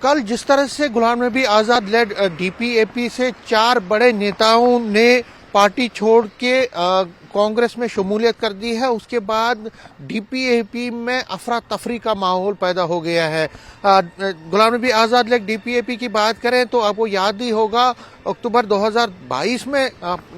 कल जिस तरह से गुलाम नबी आज़ाद लेड डीपीएपी से 4 बड़े नेताओं ने पार्टी छोड़ के कांग्रेस में शमूलियत कर दी है, उसके बाद डीपीएपी में अफरा तफरी का माहौल पैदा हो गया है। गुलाम नबी आज़ाद लेड डीपीएपी की बात करें तो आपको याद ही होगा अक्टूबर 2022 में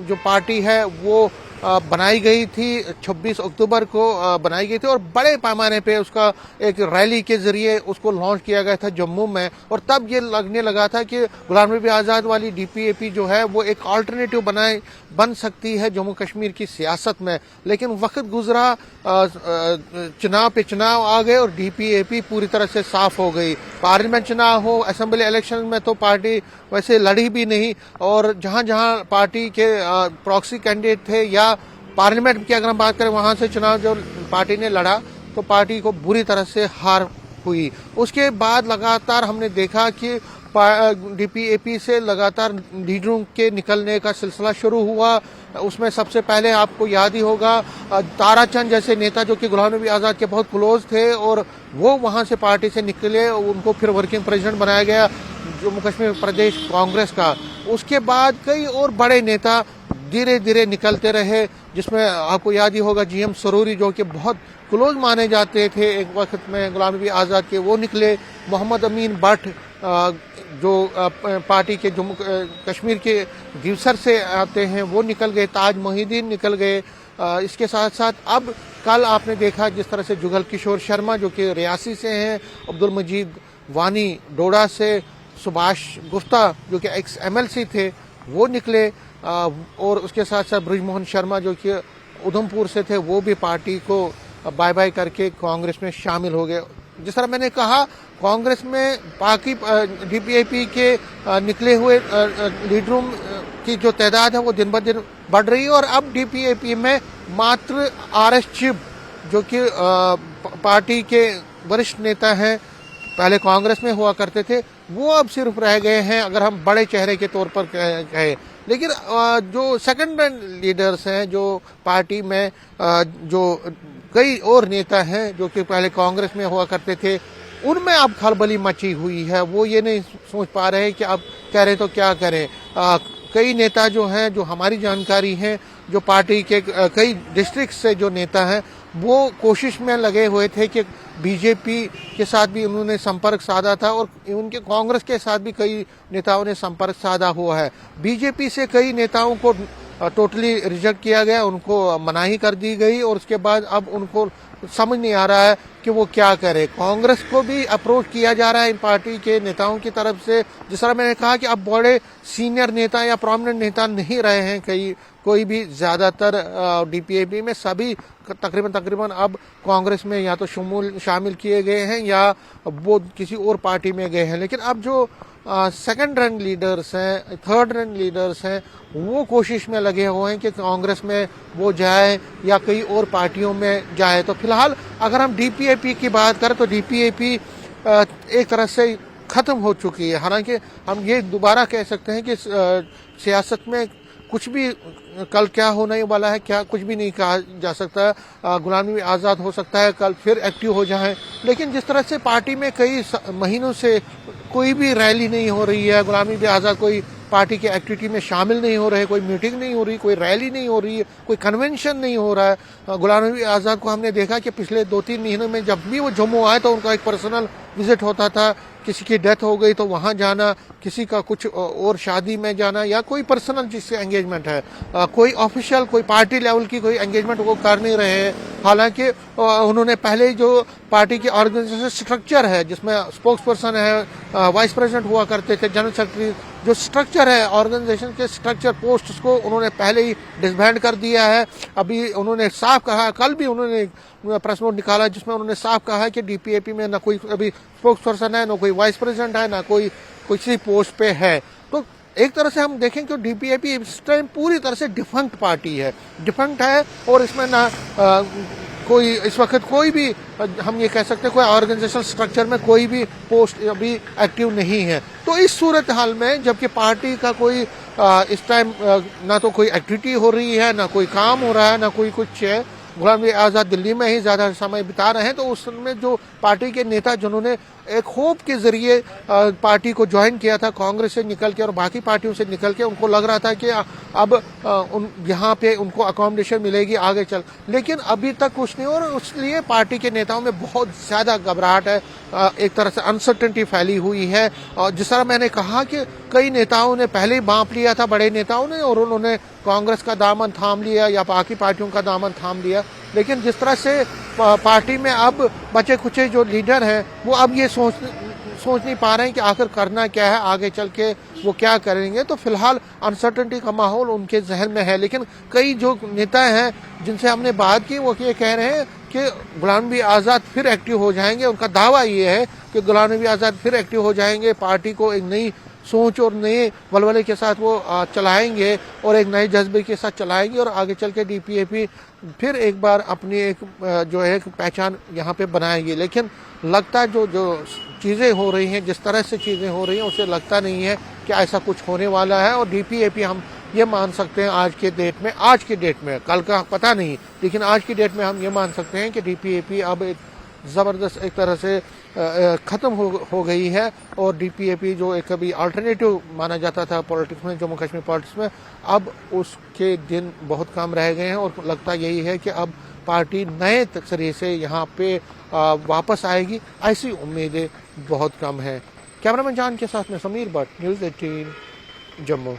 जो पार्टी है वो बनाई गई थी, 26 अक्टूबर को बनाई गई थी और बड़े पैमाने पे उसका एक रैली के जरिए उसको लॉन्च किया गया था जम्मू में। और तब ये लगने लगा था कि गुलाम नबी आज़ाद वाली डीपीएपी जो है वो एक अल्टरनेटिव बन सकती है जम्मू कश्मीर की सियासत में। लेकिन वक्त गुजरा, चुनाव पे चुनाव आ गए और डीपीएपी पूरी तरह से साफ हो गई। पार्लियामेंट चुनाव हो, असेंबली इलेक्शन में तो पार्टी वैसे लड़ी भी नहीं, और जहां जहां पार्टी के प्रॉक्सी कैंडिडेट थे या पार्लियामेंट की अगर हम बात करें वहां से चुनाव जो पार्टी ने लड़ा तो पार्टी को बुरी तरह से हार हुई। उसके बाद लगातार हमने देखा कि डीपीएपी से लगातार लीडरों के निकलने का सिलसिला शुरू हुआ। उसमें सबसे पहले आपको याद ही होगा ताराचंद जैसे नेता जो कि गुलाम नबी आज़ाद के बहुत क्लोज थे और वो वहां से पार्टी से निकले, उनको फिर वर्किंग प्रेसिडेंट बनाया गया जम्मू कश्मीर प्रदेश कांग्रेस का। उसके बाद कई और बड़े नेता धीरे धीरे निकलते रहे, जिसमें आपको याद ही होगा जीएम सरूरी जो कि बहुत क्लोज माने जाते थे एक वक्त में गुलाम नबी आज़ाद के, वो निकले। मोहम्मद अमीन भट्ट जो पार्टी के जम्मू कश्मीर के गिवसर से आते हैं वो निकल गए, ताज मोहिद्दीन निकल गए। इसके साथ साथ अब कल आपने देखा जिस तरह से जुगल किशोर शर्मा जो कि रियासी से हैं, अब्दुल मजीद वानी डोडा से, सुभाष गुप्ता जो कि एक्स एमएलसी थे वो निकले, और उसके साथ साथ बृजमोहन शर्मा जो कि उधमपुर से थे वो भी पार्टी को बाय बाय करके कांग्रेस में शामिल हो गए। जिस तरह मैंने कहा कांग्रेस में बाकी डीपीएपी के निकले हुए लीडरों की जो तादाद है वो दिन ब दिन बढ़ रही है, और अब डीपीएपी में मात्र आरएस चिब जो कि पार्टी के वरिष्ठ नेता हैं, पहले कांग्रेस में हुआ करते थे, वो अब सिर्फ रह गए हैं अगर हम बड़े चेहरे के तौर पर कहें। लेकिन जो सेकंड लीडर्स हैं जो पार्टी में जो कई और नेता हैं जो कि पहले कांग्रेस में हुआ करते थे, उनमें अब खलबली मची हुई है। वो ये नहीं सोच पा रहे कि अब करें तो क्या करें। कई नेता जो हैं, जो हमारी जानकारी है, जो पार्टी के कई डिस्ट्रिक्ट से जो नेता हैं वो कोशिश में लगे हुए थे कि बीजेपी के साथ भी उन्होंने संपर्क साधा था, और उनके कांग्रेस के साथ भी कई नेताओं ने संपर्क साधा हुआ है। बीजेपी से कई नेताओं को टोटली रिजेक्ट किया गया, उनको मनाही कर दी गई, और उसके बाद अब उनको समझ नहीं आ रहा है कि वो क्या करे। कांग्रेस को भी अप्रोच किया जा रहा है इन पार्टी के नेताओं की तरफ से। जिस तरह मैंने कहा कि अब बड़े सीनियर नेता या प्रोमिनेंट नेता नहीं रहे हैं कोई भी, ज्यादातर डीपीएपी में सभी तकरीबन अब कांग्रेस में या तो शामिल किए गए हैं या वो किसी और पार्टी में गए हैं। लेकिन अब जो सेकंड रैंक लीडर्स हैं, थर्ड रैंक लीडर्स हैं, वो कोशिश में लगे हुए हैं कि कांग्रेस में वो जाए या कई और पार्टियों में जाए। तो फिलहाल अगर हम डीपीएपी की बात करें तो डीपीएपी एक तरह से खत्म हो चुकी है। हालांकि हम ये दोबारा कह सकते हैं कि सियासत में कुछ भी कल क्या होने वाला है क्या कुछ भी नहीं कहा जा सकता। गुलाम नबी आज़ाद हो सकता है कल फिर एक्टिव हो जाएं, लेकिन जिस तरह से पार्टी में कई महीनों से कोई भी रैली नहीं हो रही है, गुलाम नबी आज़ाद कोई पार्टी की एक्टिविटी में शामिल नहीं हो रहे, कोई मीटिंग नहीं हो रही, कोई रैली नहीं हो रही है, कोई कन्वेंशन नहीं हो रहा है। गुलाम नबी आज़ाद को हमने देखा कि पिछले 2-3 महीनों में जब भी वो जम्मू आए तो उनका एक पर्सनल विजिट होता था, किसी की डेथ हो गई तो वहां जाना, किसी का कुछ और शादी में जाना, या कोई पर्सनल जिससे एंगेजमेंट है, कोई ऑफिशियल कोई पार्टी लेवल की कोई एंगेजमेंट वो कर नहीं रहे हैं। हालांकि उन्होंने पहले जो पार्टी की ऑर्गेनाइजेशन स्ट्रक्चर है जिसमें स्पोक्स पर्सन है, वाइस प्रेसिडेंट हुआ करते थे, जनरल सेक्रेटरी, जो स्ट्रक्चर है ऑर्गेनाइजेशन के स्ट्रक्चर पोस्ट को उन्होंने पहले ही डिसबैंड कर दिया है। अभी उन्होंने साफ कहा, कल भी उन्होंने प्रेस नोट निकाला जिसमें उन्होंने साफ कहा है कि डीपीएपी में ना कोई अभी स्पोक्स पर्सन है, ना कोई वाइस प्रेसिडेंट है, ना कोई किसी पोस्ट पे है। तो एक तरह से हम देखें कि डीपीएपी इस टाइम पूरी तरह से डिफंक्ट पार्टी है, डिफंक्ट है, और इसमें ना कोई इस वक्त कोई भी हम ये कह सकते हैं कोई ऑर्गेनाइजेशन स्ट्रक्चर में कोई भी पोस्ट अभी एक्टिव नहीं है। तो इस सूरत हाल में जबकि पार्टी का कोई इस टाइम ना तो कोई एक्टिविटी हो रही है, ना कोई काम हो रहा है, ना कोई कुछ है, गुलाम नबी आज़ाद दिल्ली में ही ज़्यादा समय बिता रहे हैं, तो उसमें जो पार्टी के नेता जिन्होंने एक होप के जरिए पार्टी को ज्वाइन किया था, कांग्रेस से निकल के और बाकी पार्टियों से निकल के। उनको लग रहा था कि अब यहाँ पे उनको अकोमोडेशन मिलेगी आगे चल, लेकिन अभी तक कुछ नहीं। और इसलिए पार्टी के नेताओं में बहुत ज़्यादा घबराहट है, एक तरह से अनसर्टेनिटी फैली हुई है। और जिस तरह मैंने कहा कि कई नेताओं ने पहले ही बांप लिया था, बड़े नेताओं ने, और उन्होंने कांग्रेस का दामन थाम लिया या बाकी पार्टियों का दामन थाम लिया। लेकिन जिस तरह से पार्टी में अब बचे कुचे जो लीडर हैं वो अब ये सोच नहीं पा रहे हैं कि आखिर करना क्या है, आगे चल के वो क्या करेंगे। तो फिलहाल अनसर्टेनिटी का माहौल उनके जहन में है। लेकिन कई जो नेता हैं जिनसे हमने बात की वो ये कह रहे हैं कि गुलाम नबी आज़ाद फिर एक्टिव हो जाएंगे। उनका दावा ये है कि गुलाम नबी आज़ाद फिर एक्टिव हो जाएंगे, पार्टी को एक नई सोच और नए वलवले के साथ वो चलाएंगे और एक नए जज्बे के साथ चलाएंगे और आगे चल के डीपीएपी फिर एक बार अपनी एक जो है पहचान यहाँ पे बनाएगी। लेकिन लगता जो चीज़ें हो रही हैं, जिस तरह से चीज़ें हो रही हैं, उसे लगता नहीं है कि ऐसा कुछ होने वाला है। और डीपीएपी हम ये मान सकते हैं आज के डेट में, कल का पता नहीं, लेकिन आज की डेट में हम ये मान सकते हैं कि डीपीएपी अब एक ज़बरदस्त एक तरह से ख़त्म हो गई है। और डीपीएपी जो एक कभी अल्टरनेटिव माना जाता था पॉलिटिक्स में, जम्मू कश्मीर पॉलिटिक्स में, अब उसके दिन बहुत कम रह गए हैं। और लगता यही है कि अब पार्टी नए तरीके से यहाँ पे वापस आएगी, ऐसी उम्मीदें बहुत कम हैं। कैमरामैन जान के साथ में समीर भट्ट, न्यूज़ 18 जम्मू।